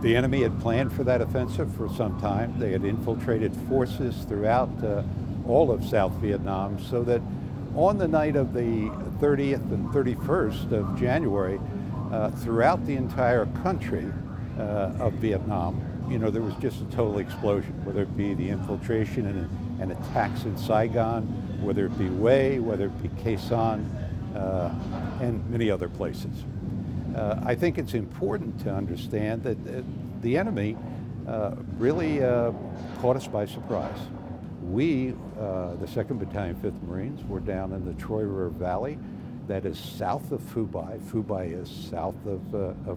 The enemy had planned for that offensive for some time. They had infiltrated forces throughout all of South Vietnam, so that on the night of the 30th and 31st of January, throughout the entire country of Vietnam, there was just a total explosion, whether it be the infiltration and attacks in Saigon, whether it be Hue, whether it be Khe Sanh, and many other places. I think it's important to understand that the enemy really caught us by surprise. We, the 2nd Battalion, 5th Marines, were down in the Troy River Valley, that is south of Phu Bai. Phu Bai is south of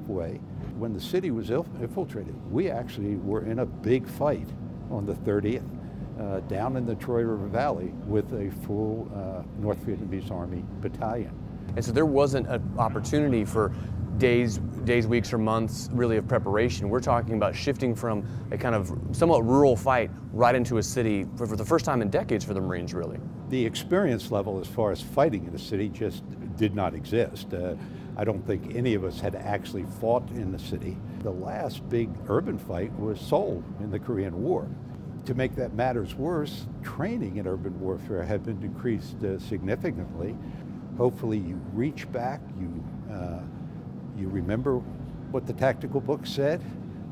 Hue. When the city was infiltrated, we actually were in a big fight on the 30th down in the Troy River Valley with a full North Vietnamese Army battalion. And so there wasn't an opportunity for days, weeks, or months really of preparation. We're talking about shifting from a kind of somewhat rural fight right into a city for the first time in decades for the Marines, really. The experience level as far as fighting in a city just did not exist. I don't think any of us had actually fought in the city. The last big urban fight was Seoul in the Korean War. To make that matters worse, training in urban warfare had been decreased significantly. Hopefully you reach back, you remember what the tactical book said,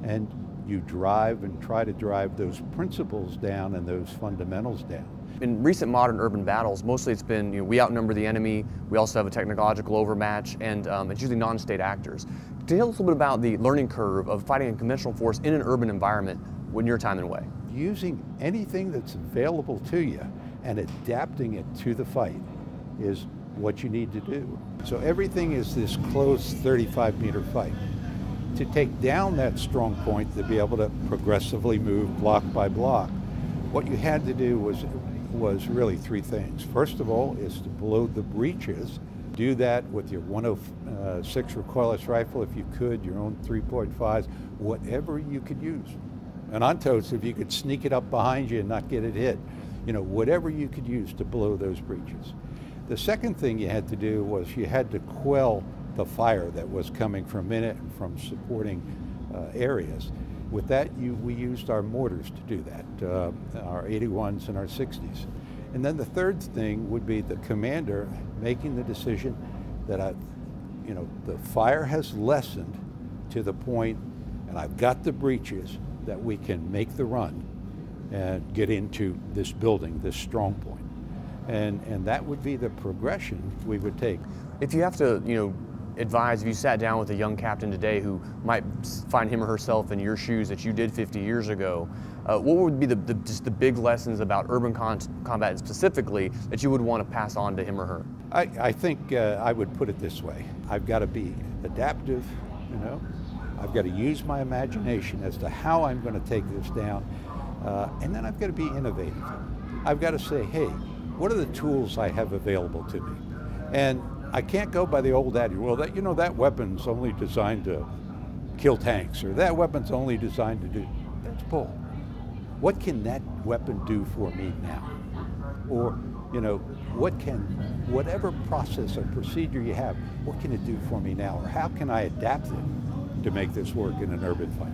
and you drive and try to drive those principles down and those fundamentals down. In recent modern urban battles, mostly it's been, we outnumber the enemy, we also have a technological overmatch, and it's usually non-state actors. Tell us a little bit about the learning curve of fighting a conventional force in an urban environment when your time and way. Using anything that's available to you and adapting it to the fight is what you need to do. So everything is this close 35-meter fight. To take down that strong point, to be able to progressively move block by block, what you had to do was really three things. First of all is to blow the breaches. Do that with your 106 recoilless rifle if you could, your own 3.5s, whatever you could use. And on totes, if you could sneak it up behind you and not get it hit, whatever you could use to blow those breaches. The second thing you had to do was you had to quell the fire that was coming from in it and from supporting areas. With that, we used our mortars to do that, our 81s and our 60s. And then the third thing would be the commander making the decision that the fire has lessened to the point, and I've got the breaches that we can make the run and get into this building, this strong point. And that would be the progression we would take. If you have to, advise, if you sat down with a young captain today who might find him or herself in your shoes that you did 50 years ago, what would be just the big lessons about urban combat specifically that you would want to pass on to him or her? I think I would put it this way. I've got to be adaptive, I've got to use my imagination as to how I'm going to take this down, and then I've got to be innovative. I've got to say, hey, what are the tools I have available to me? And I can't go by the old adage, well, that weapon's only designed to kill tanks, or that weapon's only designed to do, that's bull. What can that weapon do for me now? Or, whatever process or procedure you have, what can it do for me now? Or how can I adapt it to make this work in an urban fight?